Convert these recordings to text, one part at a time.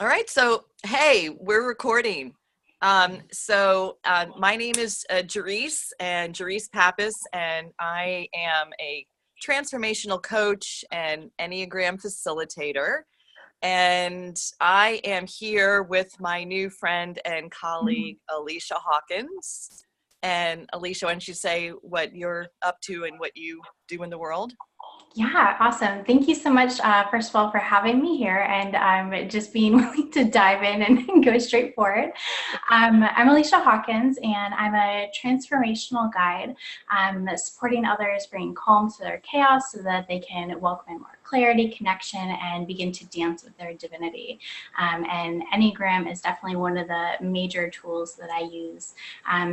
All right, so hey, we're recording. My name is Jerice Pappas, and I am a transformational coach and Enneagram facilitator. And I am here with my new friend and colleague, Alicia Hawkins. And Alicia, why don't you say what you're up to and what you do in the world? Yeah, awesome. Thank you so much, first of all, for having me here and just being willing to dive in and go straight for it. I'm Alicia Hawkins, and I'm a transformational guide, supporting others bring calm to their chaos so that they can welcome in more clarity, connection, and begin to dance with their divinity. And Enneagram is definitely one of the major tools that I use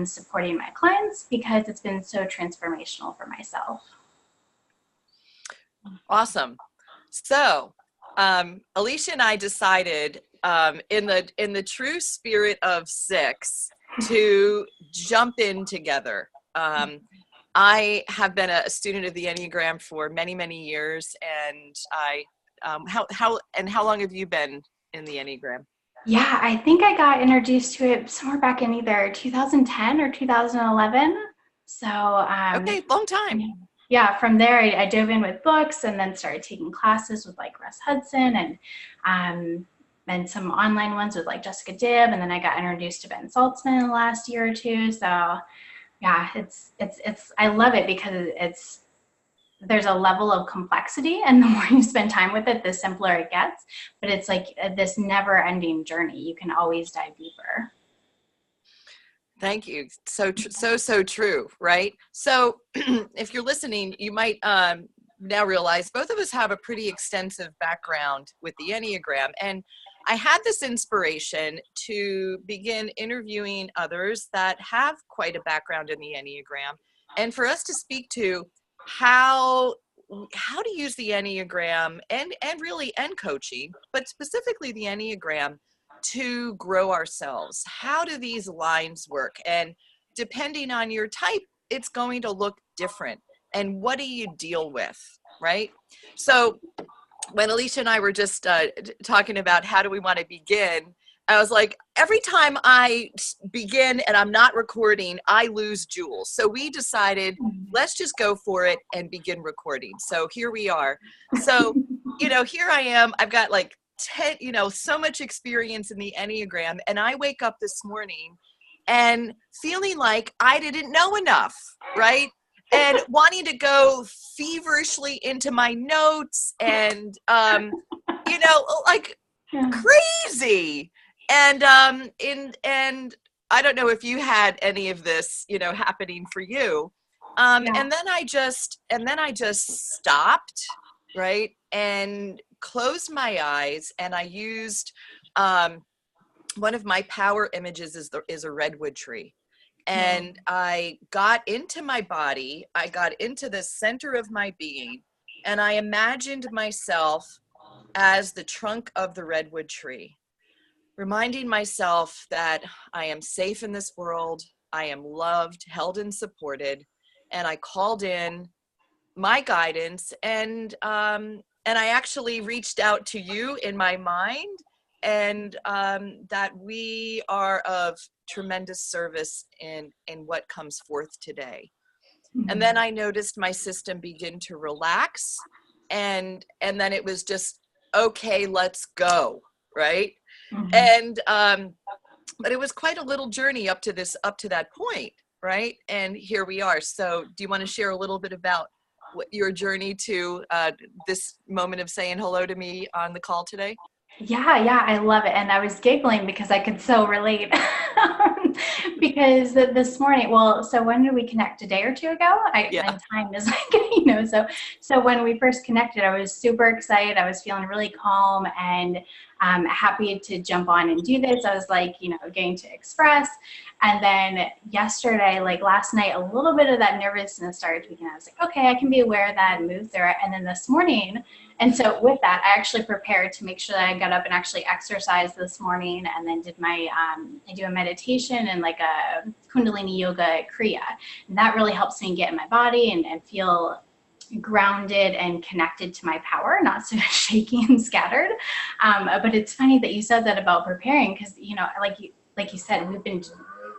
supporting my clients because it's been so transformational for myself. Awesome. So, Alicia and I decided, in the true spirit of six, to jump in together. I have been a student of the Enneagram for many, many years, and how long have you been in the Enneagram? Yeah, I think I got introduced to it somewhere back in either 2010 or 2011. So, Okay, long time. yeah, from there I dove in with books and then started taking classes with like Russ Hudson and some online ones with like Jessica Dibb. And then I got introduced to Ben Saltzman in the last year or two. So, yeah, it's I love it because there's a level of complexity, and the more you spend time with it, the simpler it gets. But it's like this never ending journey. You can always dive deeper. Thank you. So true, right? So if you're listening, you might now realize both of us have a pretty extensive background with the Enneagram. And I had this inspiration to begin interviewing others that have quite a background in the Enneagram, and for us to speak to how how to use the Enneagram and really and coaching, but specifically the Enneagram to grow ourselves. How do these lines work? And depending on your type, it's going to look different. And what do you deal with, right? So when Alicia and I were just talking about how do we want to begin, I was like, every time I begin and I'm not recording, I lose Jules. So we decided, let's just go for it and begin recording. So here we are. So, here I am. I've got like 10, so much experience in the Enneagram. And I wake up this morning and feeling like I didn't know enough, right? And wanting to go feverishly into my notes and, like Yeah. crazy. And I don't know if you had any of this, happening for you. Yeah. And then I just stopped, right? And closed my eyes, and I used one of my power images is a redwood tree. Yeah. And I got into my body, I got into the center of my being, and I imagined myself as the trunk of the redwood tree, reminding myself that I am safe in this world, I am loved, held, and supported. And I called in my guidance, and I actually reached out to you in my mind, and that we are of tremendous service in what comes forth today. And then Mhm. I noticed my system begin to relax, and then it was just, okay, let's go, right? Mhm. And but it was quite a little journey up to that point, right? And here we are. So do you want to share a little bit about what your journey to this moment of saying hello to me on the call today? Yeah, I love it. And I was giggling because I could so relate. Because this morning, well, so when did we connect? A day or two ago? Yeah. And time is like, so when we first connected, I was super excited. I was feeling really calm and happy to jump on and do this. I was like, getting to express. And then yesterday, like last night, a little bit of that nervousness started tweaking. I was like, okay, I can be aware of that and move through it. And then this morning, and so with that, I actually prepared to make sure that I got up and actually exercised this morning, and then did I do a meditation and like a Kundalini yoga Kriya. And that really helps me get in my body and feel grounded and connected to my power, not so shaky and scattered. But it's funny that you said that about preparing, because, you know, like you said, we've been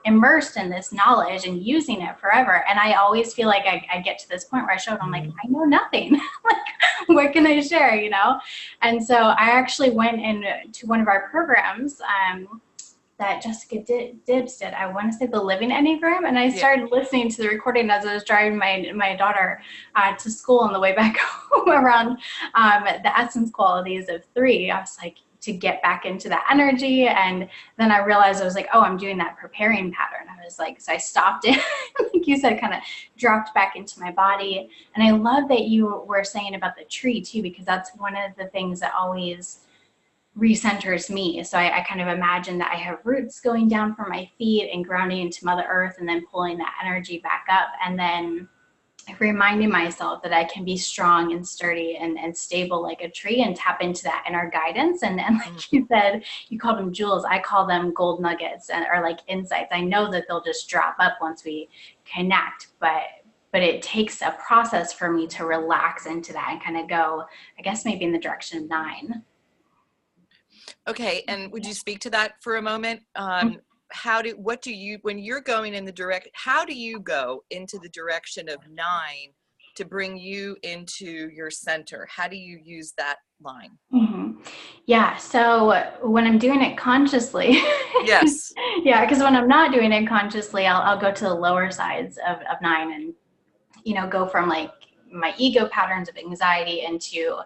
immersed in this knowledge and using it forever. And I always feel like I get to this point where I show up, I'm like, I know nothing. Like, what can I share, you know? And so I actually went into one of our programs, that Jessica Dibbs did. I want to say the Living Enneagram, and I started listening to the recording as I was driving my daughter to school on the way back home around the essence qualities of 3. I was like, to get back into that energy, and then I realized I was like, oh, I'm doing that preparing pattern. I was like, so I stopped it, like you said, kind of dropped back into my body. And I love that you were saying about the tree too, because that's one of the things that always recenters me. So I kind of imagine that I have roots going down from my feet and grounding into Mother Earth, and then pulling that energy back up, and then reminding myself that I can be strong and sturdy and stable like a tree, and tap into that inner guidance. And like you said, you called them jewels. I call them gold nuggets, or like insights. I know that they'll just drop up once we connect, but it takes a process for me to relax into that and kind of go, I guess, maybe in the direction of 9. Okay, and would you speak to that for a moment? When you're going in how do you go into the direction of 9 to bring you into your center? How do you use that line? Mm-hmm. Yeah, so when I'm doing it consciously, yes, yeah, because when I'm not doing it consciously, I'll go to the lower sides of 9, and, you know, go from like my ego patterns of anxiety into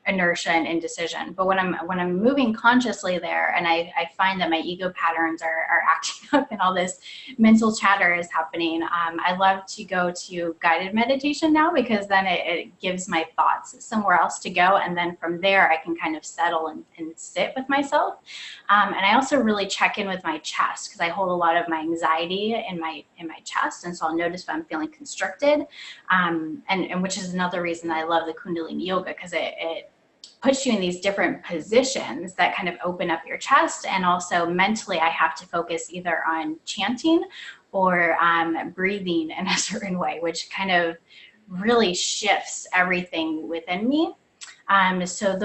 inertia and indecision. But when I'm moving consciously there, and I find that my ego patterns are acting up and all this mental chatter is happening, I love to go to guided meditation now, because then it gives my thoughts somewhere else to go, and then from there I can kind of settle and sit with myself. And I also really check in with my chest, because I hold a lot of my anxiety in my chest, and so I'll notice if I'm feeling constricted, and which is another reason I love the Kundalini yoga, because it puts you in these different positions that kind of open up your chest. And also mentally, I have to focus either on chanting or breathing in a certain way, which kind of really shifts everything within me. So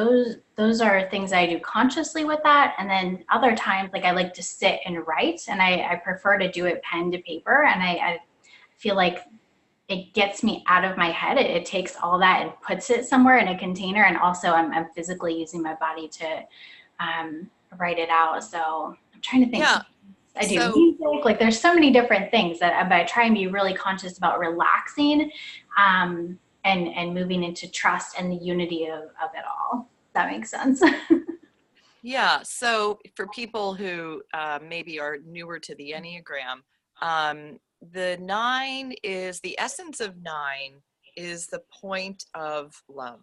those are things I do consciously with that. And then other times, like, I like to sit and write, and I prefer to do it pen to paper. And I feel like it gets me out of my head. It takes all that and puts it somewhere in a container. And also I'm physically using my body to write it out. So I'm trying to think. Yeah. I do music. Like, there's so many different things that I try and be really conscious about relaxing, and moving into trust and the unity of it all. If that makes sense. Yeah. So for people who maybe are newer to the Enneagram, the 9 is the essence of 9 is the point of love.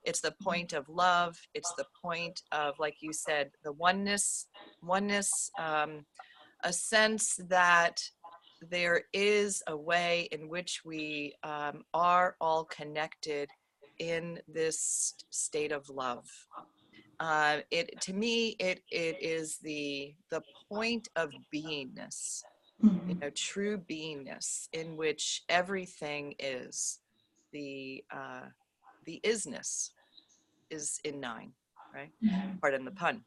It's the point of love. It's the point of, like you said, the oneness, a sense that there is a way in which we are all connected in this state of love. To me, it is the point of beingness, you know, true beingness, in which everything is. The isness is in 9, right? Pardon the pun.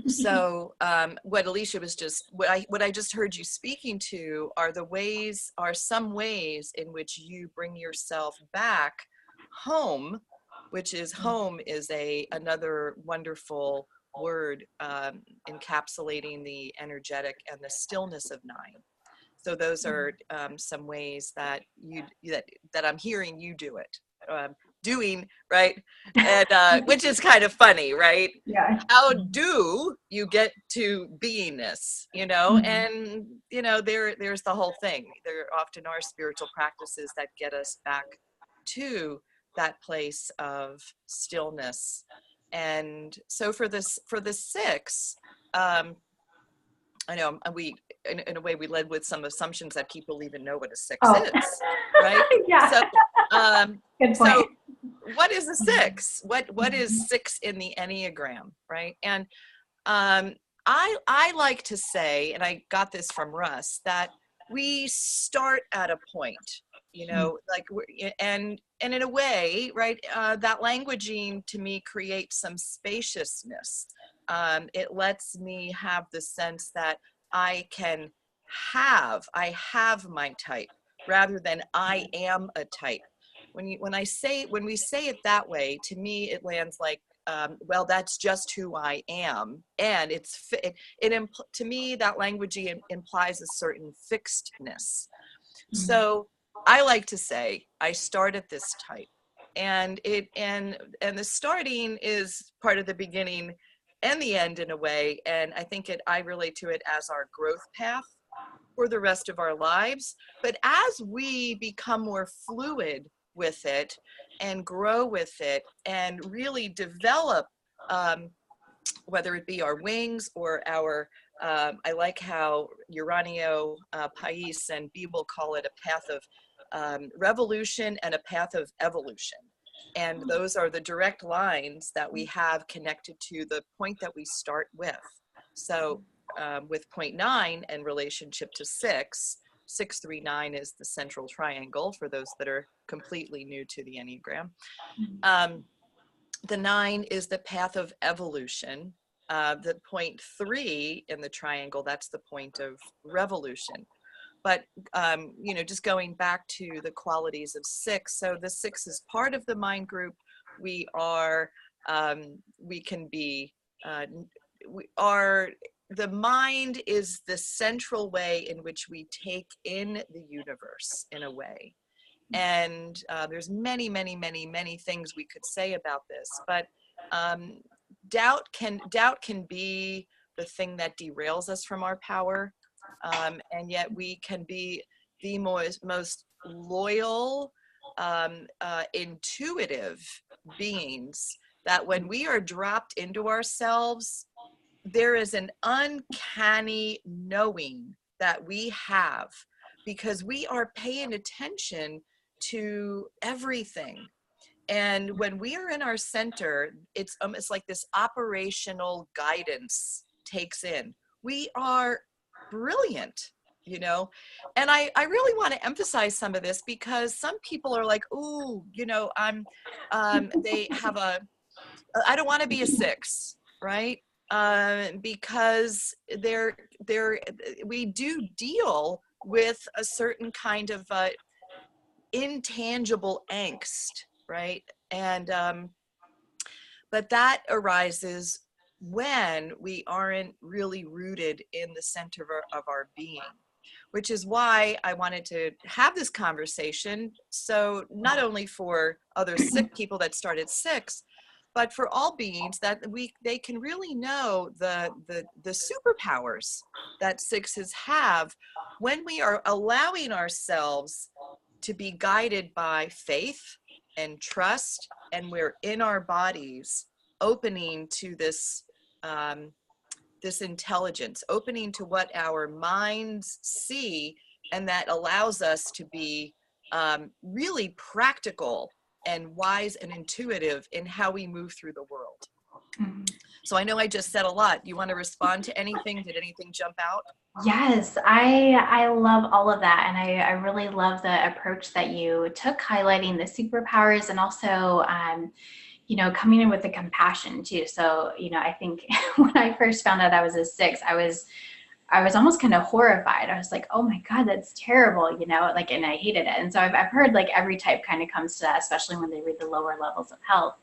So what Alicia was just, what I just heard you speaking to are some ways in which you bring yourself back home, which is home is another wonderful word encapsulating the energetic and the stillness of 9. So those are some ways that that I'm hearing you do it. Doing, right? And which is kind of funny, right? Yeah. How do you get to beingness, you know? And you know, there's the whole thing. There often are spiritual practices that get us back to that place of stillness. And so for the 6, I know we in a way we led with some assumptions that people even know what a 6 is, right? Yeah. So good point. So what is a 6? What is 6 in the Enneagram, right? And I like to say, and I got this from Russ, that we start at a point. you know, like, and in a way, right, that languaging to me creates some spaciousness. It lets me have the sense that I have my type rather than I am a type. When we say it that way, to me, it lands like, well, that's just who I am. And to me, that languaging implies a certain fixedness. So I like to say I start at this type, and the starting is part of the beginning and the end in a way. And I relate to it as our growth path for the rest of our lives. But as we become more fluid with it and grow with it and really develop, whether it be our wings or our, I like how Uranio, Pais, and Beeble call it a path of revolution and a path of evolution. And those are the direct lines that we have connected to the point that we start with. So with point 9 and relationship to 639 is the central triangle for those that are completely new to the Enneagram. The 9 is the path of evolution. The point 3 in the triangle, that's the point of revolution. But, you know, just going back to the qualities of 6. So the 6 is part of the mind group. We can be, the mind is the central way in which we take in the universe in a way. And there's many, many, many, many things we could say about this, but doubt can be the thing that derails us from our power, and yet we can be the most loyal, intuitive beings, that when we are dropped into ourselves, there is an uncanny knowing that we have, because we are paying attention to everything. And when we are in our center, it's like this operational guidance takes in. We are brilliant, you know. And I really want to emphasize some of this, because some people are like, ooh, you know, they have I don't want to be a 6, right? Because we do deal with a certain kind of intangible angst, right? And but that arises when we aren't really rooted in the center of our being, which is why I wanted to have this conversation. So not only for other sick people that start at 6, but for all beings, that they can really know the superpowers that 6s have when we are allowing ourselves to be guided by faith and trust, and we're in our bodies, opening to this this intelligence, opening to what our minds see, and that allows us to be really practical and wise and intuitive in how we move through the world. Mm-hmm. So I know I just said a lot. You want to respond to anything? Did anything jump out? Yes, I love all of that. And I really love the approach that you took, highlighting the superpowers, and also, you know, coming in with the compassion too. So, you know, I think when I first found out I was a 6, I was almost kind of horrified. I was like, oh my God, that's terrible, you know, like, and I hated it. And so I've heard like every type kind of comes to that, especially when they read the lower levels of health.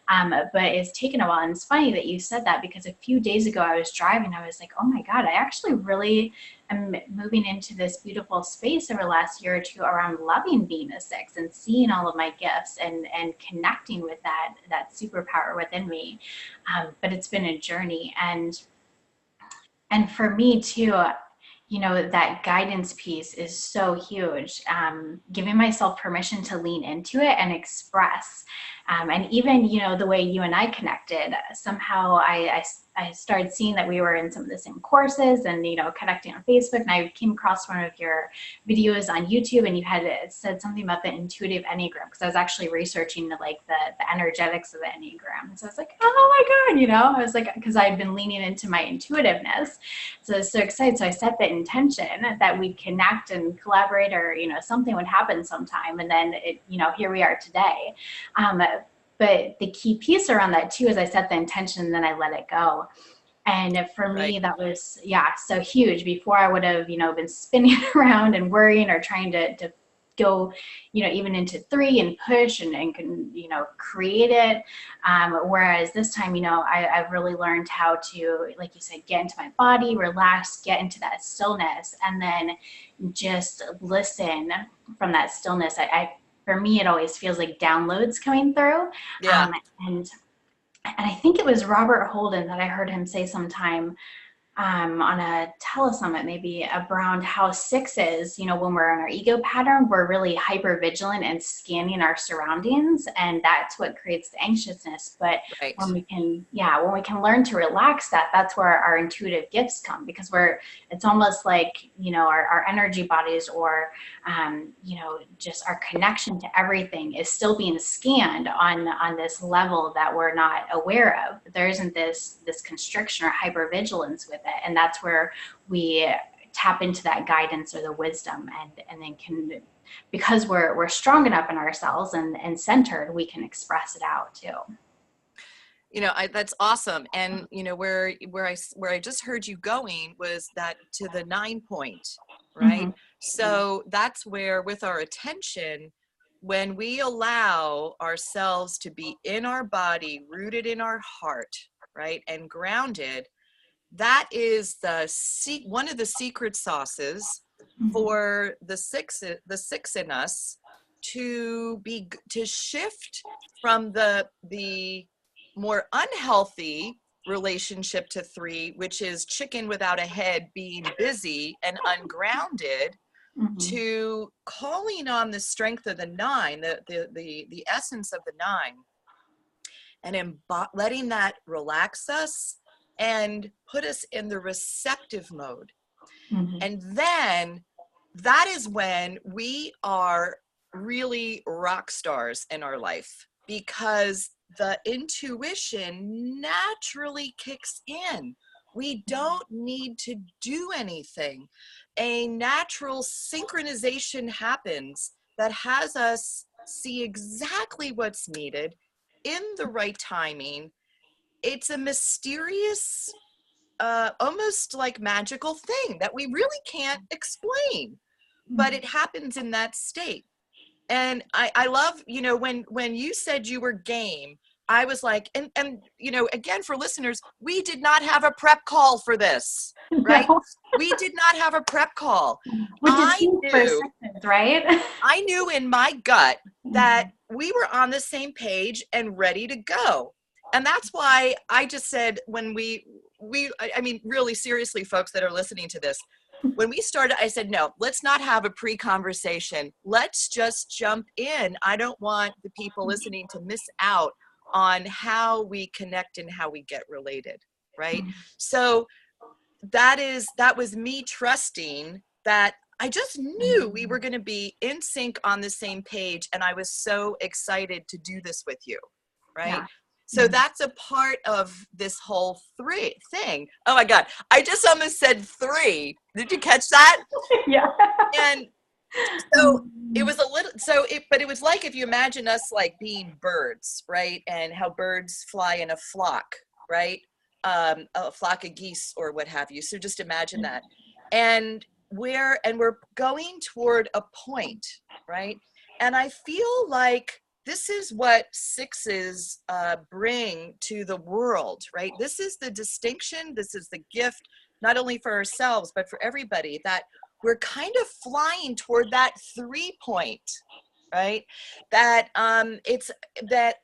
But it's taken a while. And it's funny that you said that, because a few days ago I was driving, I was like, oh my God, I actually really am moving into this beautiful space over the last year or two around loving being a 6 and seeing all of my gifts and connecting with that superpower within me. But it's been a journey. And for me too, you know, that guidance piece is so huge. Giving myself permission to lean into it and express. And even, you know, the way you and I connected, somehow I I started seeing that we were in some of the same courses and, you know, connecting on Facebook. And I came across one of your videos on YouTube, and you had said something about the intuitive Enneagram, because I was actually researching the energetics of the Enneagram. And so I was like, oh my God, you know, I was like, because I had been leaning into my intuitiveness. So I was so excited. So I set the intention that we'd connect and collaborate, or, you know, something would happen sometime. And then it, you know, here we are today. But the key piece around that too is I set the intention and then I let it go. And for me, that was, so huge. Before, I would have, you know, been spinning around and worrying, or trying to go, you know, even into 3 and push and can, you know, create it. Whereas this time, you know, I've really learned how to, like you said, get into my body, relax, get into that stillness, and then just listen from that stillness. For me, it always feels like downloads coming through. Yeah. And I think it was Robert Holden that I heard him say sometime, on a telesummit, maybe around how 6s, you know, when we're in our ego pattern, we're really hyper vigilant and scanning our surroundings, and that's what creates the anxiousness. But when we can, learn to relax that, that's where our intuitive gifts come, because it's almost like, you know, our energy bodies, or, you know, just our connection to everything is still being scanned on this level that we're not aware of. There isn't this constriction or hypervigilance with it. And that's where we tap into that guidance or the wisdom, and then can, because we're strong enough in ourselves and centered, we can express it out too. You know, that's awesome. And, you know, where I just heard you going was that to the 9 point, right? Mm-hmm. So that's where, with our attention, when we allow ourselves to be in our body, rooted in our heart, right, and grounded, that is one of the secret sauces for the six in us to shift from the more unhealthy relationship to 3, which is chicken without a head, being busy and ungrounded, to calling on the strength of the 9, the essence of the 9, and letting that relax us and put us in the receptive mode. And then that is when we are really rock stars in our life, because the intuition naturally kicks in. We don't need to do anything. A natural synchronization happens that has us see exactly what's needed in the right timing. It's a mysterious, almost like magical thing that we really can't explain, but it happens in that state. And I love, you know, when you said you were game, I was like, and you know, again, for listeners, we did not have a prep call for this, right? No. We did not have a prep call. Which is huge for 6s, right? I knew in my gut that we were on the same page and ready to go. And that's why I just said, when I mean, really seriously, folks that are listening to this, when we started, I said, no, let's not have a pre-conversation. Let's just jump in. I don't want the people listening to miss out on how we connect and how we get related, right? So that was me trusting that I just knew we were going to be in sync, on the same page. And I was so excited to do this with you, right? Yeah. So that's a part of this whole 3 thing. Oh my God. I just almost said 3. Did you catch that? Yeah. And so it was but it was like, if you imagine us like being birds, right? And how birds fly in a flock, right? A flock of geese or what have you. So just imagine that. And we're going toward a point, right? And I feel like this is what 6s bring to the world, right? This is the distinction. This is the gift, not only for ourselves, but for everybody, that we're kind of flying toward that 3 point, right? That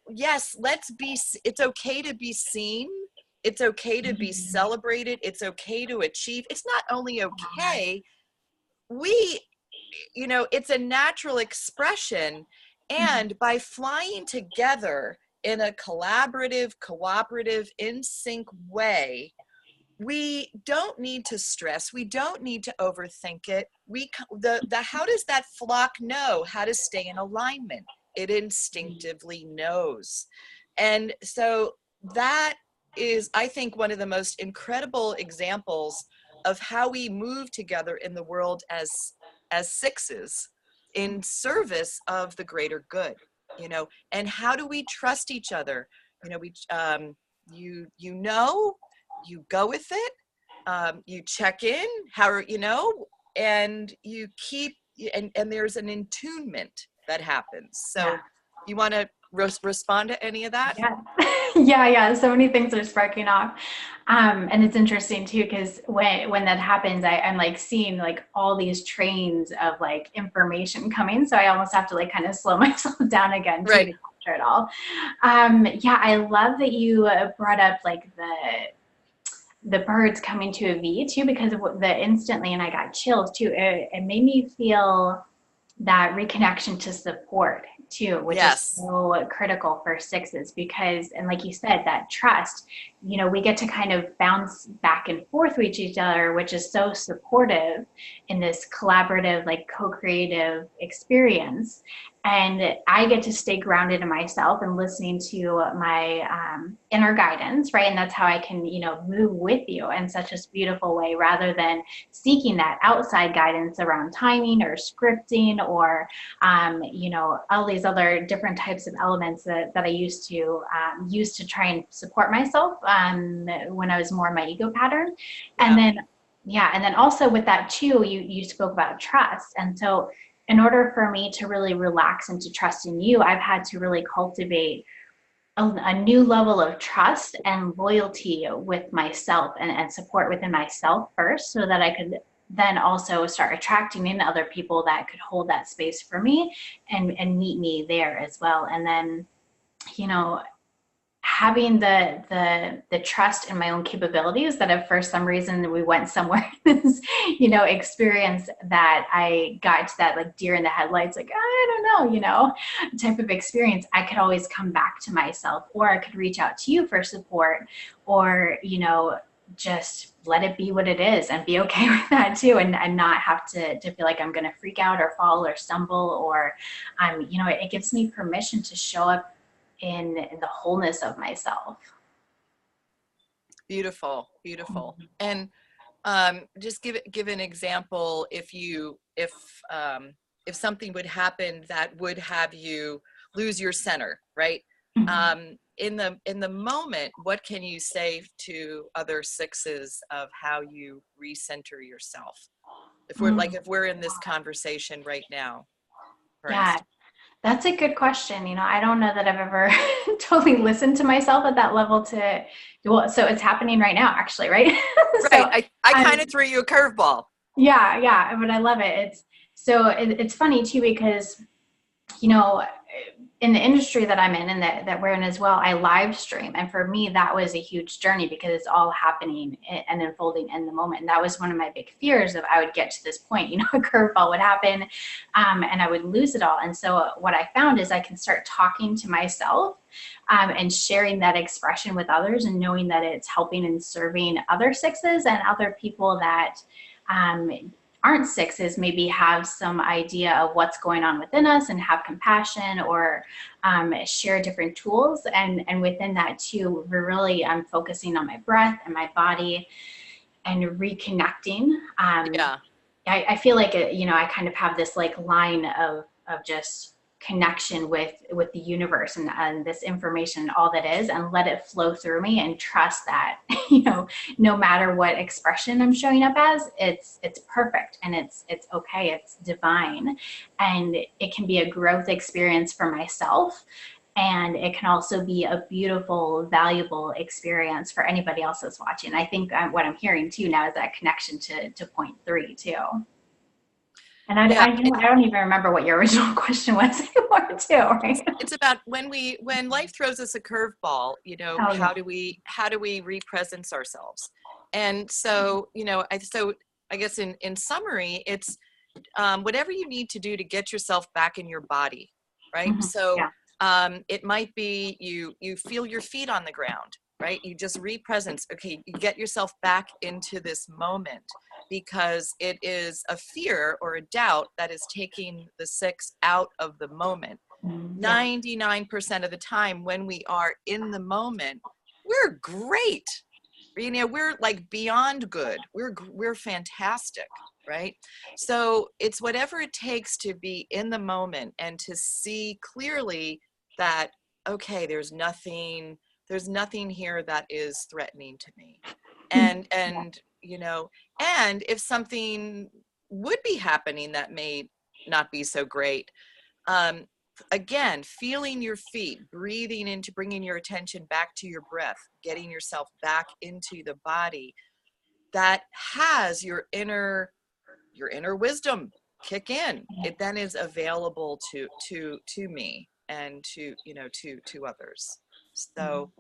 yes, it's okay to be seen. It's okay to be celebrated. It's okay to achieve. It's not only okay, it's a natural expression. And by flying together in a collaborative, cooperative, in sync way, we don't need to stress. We don't need to overthink it. How does that flock know how to stay in alignment? It instinctively knows. And so that is, I think, one of the most incredible examples of how we move together in the world as sixes in service of the greater good, and how do we trust each other? You go with it, you check in, and you keep, and there's an attunement that happens. So you want to respond to any of that? Yeah. Yeah. So many things are sparking off. And it's interesting too, because when that happens, I'm like seeing like all these trains of like information coming. So I almost have to like kind of slow myself down again too, Right. to capture it all. Yeah, I love that you brought up like the birds coming to a V too, because of the instantly, and I got chills too. It made me feel that reconnection to support too, which is so critical for sixes, because, and like you said, that trust, we get to kind of bounce back and forth with each other, which is so supportive in this collaborative, like co-creative experience. And I get to stay grounded in myself and listening to my inner guidance, right? And that's how I can, move with you in such a beautiful way, rather than seeking that outside guidance around timing or scripting or, all these other different types of elements that I used to try and support myself when I was more in my ego pattern. And then also with that too, you spoke about trust. And so in order for me to really relax and to trust in you, I've had to really cultivate a new level of trust and loyalty with myself and support within myself first, so that I could then also start attracting in other people that could hold that space for me and meet me there as well. And then, having the trust in my own capabilities, that if for some reason we went somewhere this experience that I got to that like deer in the headlights, like I don't know, type of experience, I could always come back to myself, or I could reach out to you for support, or just let it be what it is and be okay with that too, and not have to feel like I'm gonna freak out or fall or stumble, or it gives me permission to show up in the wholeness of myself. Beautiful. And just give an example. If something would happen that would have you lose your center, right? In the moment, what can you say to other sixes of how you recenter yourself? If we're in this conversation right now, for instance. That's a good question. I don't know that I've ever totally listened to myself at that level so it's happening right now, actually, right? Right. I kind of threw you a curveball. Yeah, but I love it. It's funny too, because, in the industry that I'm in and that we're in as well, I live stream. And for me, that was a huge journey, because it's all happening and unfolding in the moment. And that was one of my big fears, of I would get to this point, a curveball would happen, and I would lose it all. And so what I found is I can start talking to myself and sharing that expression with others, and knowing that it's helping and serving other sixes and other people that aren't sixes, maybe have some idea of what's going on within us and have compassion, or share different tools. And within that too, we're really focusing on my breath and my body and reconnecting. I feel like I kind of have this like line of just connection with the universe and this information, all that is, and let it flow through me, and trust that no matter what expression I'm showing up as, it's perfect, and it's okay, it's divine, and it can be a growth experience for myself, and it can also be a beautiful, valuable experience for anybody else that's watching. I think what I'm hearing too now is that connection to point 3 too. And I don't even remember what your original question was anymore too, right? It's about when life throws us a curveball, how do we represence ourselves? And so, I guess in summary, it's whatever you need to do to get yourself back in your body, right? Mm-hmm. So It might be you feel your feet on the ground, right? You just re-presence. Okay, you get yourself back into this moment because it is a fear or a doubt that is taking the 6 out of the moment. 99% of the time when we are in the moment, we're great. You know, we're like beyond good. We're fantastic, right? So it's whatever it takes to be in the moment and to see clearly that, okay, there's nothing here that is threatening to me. And you know, and if something would be happening that may not be so great, um, again, feeling your feet, breathing into, bringing your attention back to your breath, getting yourself back into the body that has your inner wisdom kick in. It then is available to me and to, you know, to others. So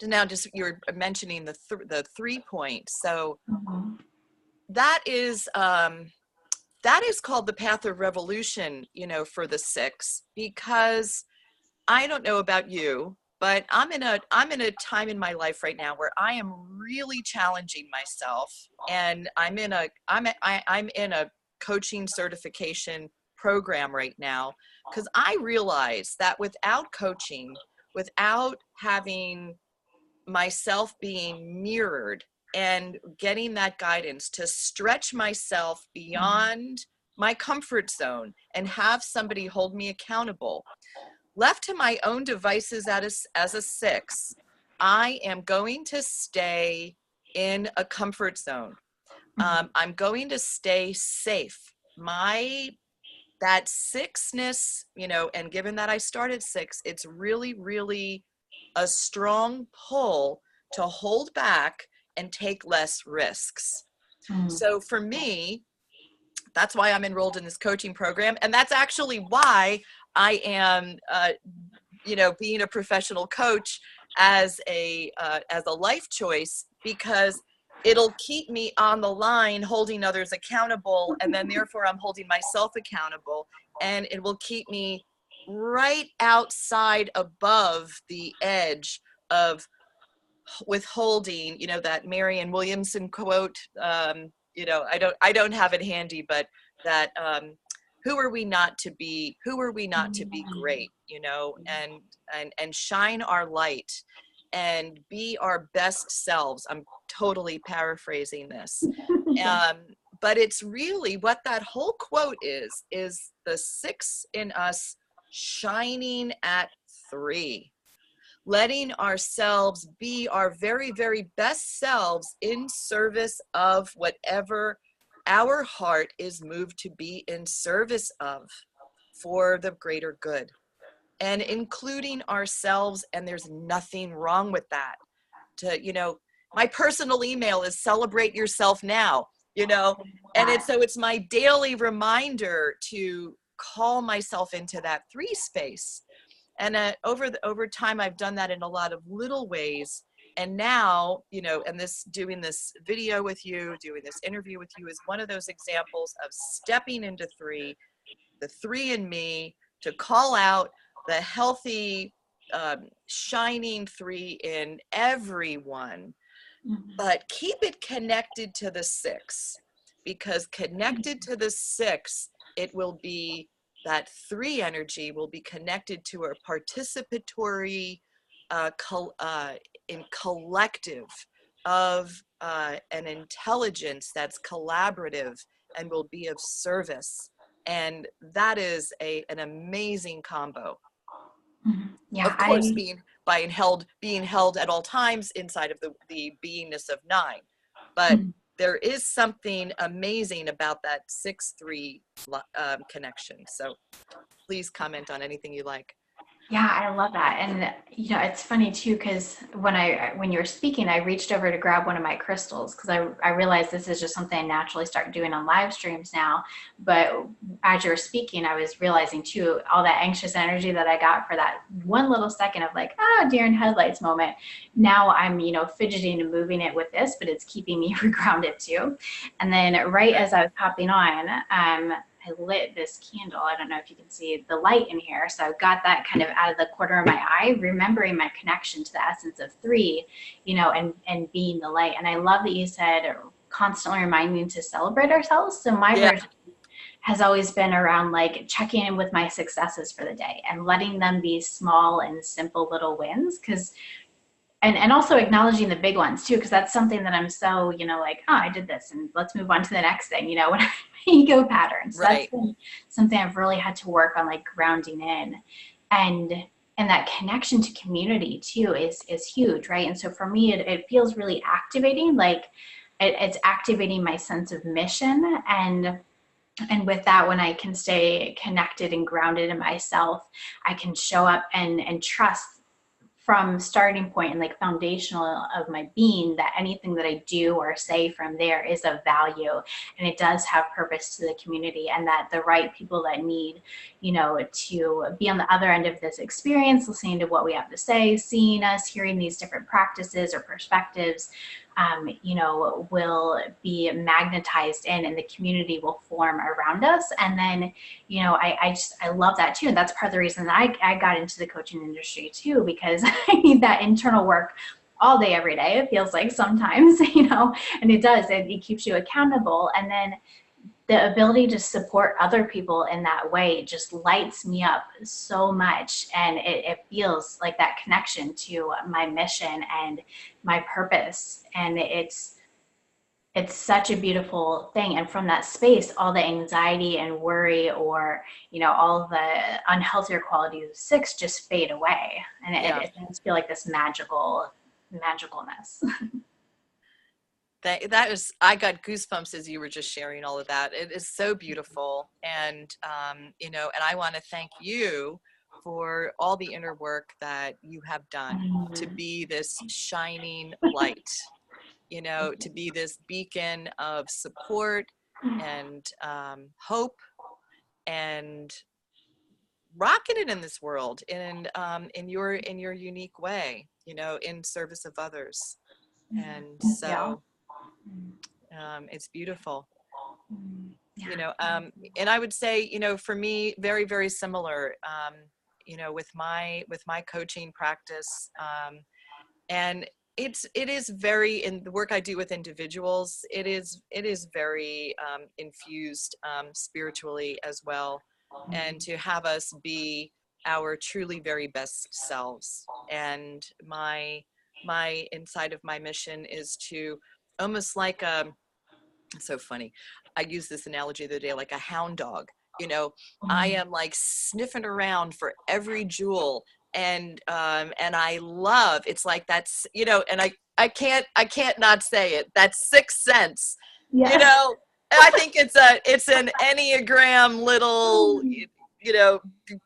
now just you're mentioning the 3 point. So that is called the path of revolution, you know, for the 6, because I don't know about you, but I'm in a time in my life right now where I am really challenging myself, and I'm in a coaching certification program right now, because I realize that without coaching, without having myself being mirrored and getting that guidance to stretch myself beyond my comfort zone and have somebody hold me accountable, left to my own devices as a 6, I am going to stay in a comfort zone. I'm going to stay safe. That 6ness, you know, and given that I started 6, it's really, really a strong pull to hold back and take less risks. So for me, that's why I'm enrolled in this coaching program. And that's actually why I am, you know, being a professional coach as a life choice, because it'll keep me on the line, holding others accountable. And then therefore I'm holding myself accountable, and it will keep me right outside above the edge of withholding, you know, that Marianne Williamson quote, you know, I don't have it handy, but that, who are we not to be great, you know, and shine our light and be our best selves. I'm totally paraphrasing this. But it's really what that whole quote is the 6 in us shining at 3, letting ourselves be our very, very best selves in service of whatever our heart is moved to be in service of for the greater good, and including ourselves. And there's nothing wrong with that. To, you know, my personal email is celebrate yourself now, you know, and it's my daily reminder to call myself into that 3 space. And over time, I've done that in a lot of little ways. And now, you know, and doing this video with you, doing this interview with you is one of those examples of stepping into 3, the 3 in me, to call out the healthy, shining 3 in everyone, but keep it connected to the 6, because connected to the 6, it will be that 3 energy will be connected to a participatory in collective of an intelligence that's collaborative and will be of service. And that is an amazing combo. Yeah, of course, being held at all times inside of the beingness of 9. But there is something amazing about that 6-3 connection. So please comment on anything you like. Yeah, I love that. And you know, it's funny too, because when you were speaking, I reached over to grab one of my crystals, because I realized this is just something I naturally start doing on live streams now. But as you were speaking, I was realizing too, all that anxious energy that I got for that one little second of like, deer in headlights moment. Now I'm, you know, fidgeting and moving it with this, but it's keeping me grounded too. And then right as I was hopping on, lit this candle. I don't know if you can see the light in here. So I've got that kind of out of the corner of my eye, remembering my connection to the essence of three, and being the light. And I love that you said constantly reminding to celebrate ourselves. So my Yeah. version has always been around like checking in with my successes for the day and letting them be small and simple little wins. And also acknowledging the big ones too, because that's something that I'm so, like, oh, I did this and let's move on to the next thing, when ego patterns. That's Right. been something I've really had to work on, like grounding in. And that connection to community too is huge, right? And so for me, it feels really activating, like it's activating my sense of mission. And with that, when I can stay connected and grounded in myself, I can show up and trust from starting point and like foundational of my being, that anything that I do or say from there is of value and it does have purpose to the community, and that the right people that need, to be on the other end of this experience, listening to what we have to say, seeing us, hearing these different practices or perspectives, will be magnetized in, and the community will form around us. And then, I love that too. And that's part of the reason that I got into the coaching industry too, because I need that internal work all day, every day. It feels like sometimes, and it does, it keeps you accountable. And then the ability to support other people in that way just lights me up so much. And it feels like that connection to my mission and my purpose. And it's such a beautiful thing. And from that space, all the anxiety and worry, or, all the unhealthier qualities of six just fade away. And Yeah. it does feel like this magicalness. That was, I got goosebumps as you were just sharing all of that. It is so beautiful. And, and I want to thank you for all the inner work that you have done to be this shining light, to be this beacon of support and hope and rocking it in this world in your unique way, in service of others. And Yeah. so it's beautiful. Yeah. And I would say, for me, very, very similar, with my coaching practice. And it is very, in the work I do with individuals, it is very infused spiritually as well. And to have us be our truly very best selves. And my inside of my mission is to almost like it's so funny. I use this analogy the other day, like a hound dog. I am like sniffing around for every jewel, and I love. It's like that's and I can't not say it. That sixth sense, Yeah. And I think it's an Enneagram little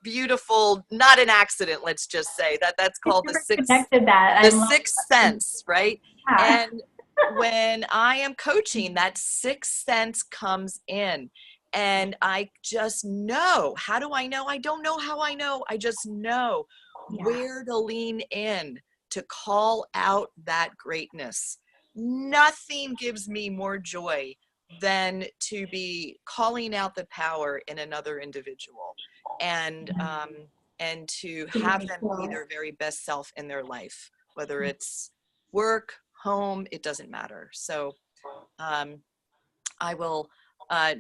beautiful, not an accident. Let's just say that's I called never connected that. I the love sixth that. sense, right? Yeah. And when I am coaching, that sixth sense comes in, and I just know. How do I know? I don't know how I know. I just know Yeah. where to lean in to call out that greatness. Nothing gives me more joy than to be calling out the power in another individual, and to have them be their very best self in their life, whether it's work, home, it doesn't matter. So I will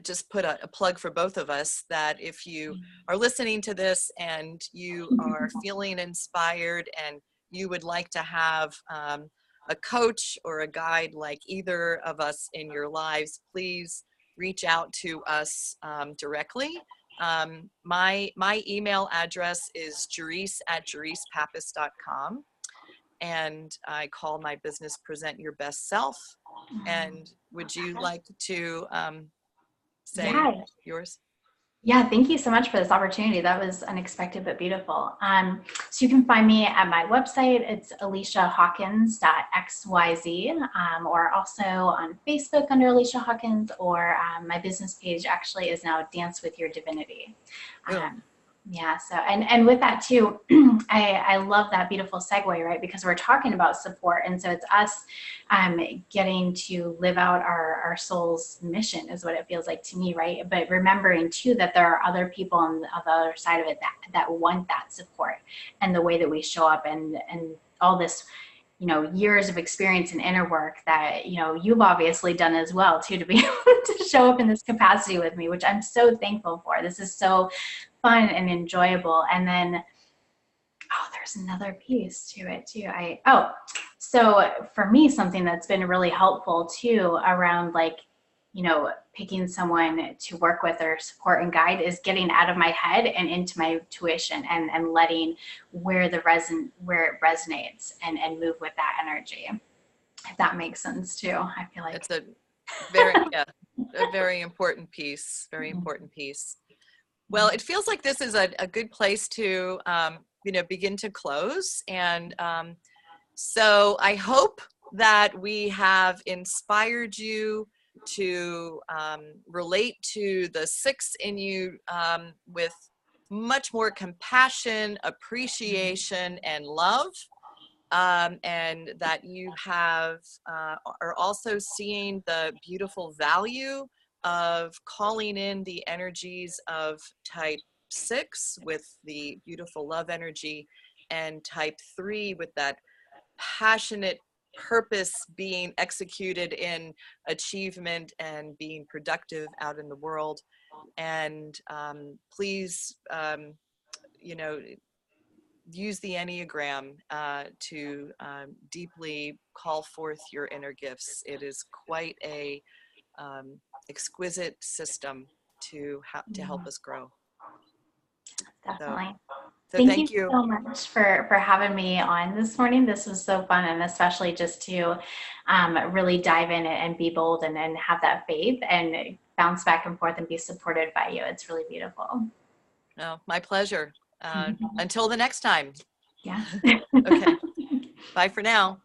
just put a plug for both of us, that if you are listening to this and you are feeling inspired and you would like to have a coach or a guide like either of us in your lives, please reach out to us directly. My email address is jerice@jerisepappas.com. And I call my business Present Your Best Self. And would you like to say Yeah. yours? Yeah, thank you so much for this opportunity. That was unexpected but beautiful. So you can find me at my website. It's aliciahawkins.xyz, or also on Facebook under Alicia Hawkins, or my business page actually is now Dance with Your Divinity. Boom. Yeah. So, and with that too, I love that beautiful segue, right? Because we're talking about support. And so it's us getting to live out our soul's mission is what it feels like to me, right? But remembering too that there are other people on the other side of it that want that support, and the way that we show up, and all this, years of experience in inner work that, you've obviously done as well too, to be able to show up in this capacity with me, which I'm so thankful for. This is so fun and enjoyable. And then, oh, there's another piece to it too. So for me, something that's been really helpful too around like, picking someone to work with or support and guide is getting out of my head and into my tuition, and letting where it resonates, and move with that energy. If that makes sense too. I feel like It's a very, yeah, a very important piece, very important piece. Well, it feels like this is a good place to, begin to close. And so I hope that we have inspired you to relate to the 6 in you with much more compassion, appreciation, and love. And that you are also seeing the beautiful value of calling in the energies of type 6 with the beautiful love energy, and type 3 with that passionate purpose being executed in achievement and being productive out in the world. And please, use the Enneagram to deeply call forth your inner gifts. It is quite a exquisite system to help us grow. definitely. So Thank you thank you. so much for having me on this morning. This was so fun, and especially just to really dive in and be bold, and have that faith and bounce back and forth and be supported by you. It's really beautiful. No, my pleasure. Until the next time. Yeah. Okay. Bye for now.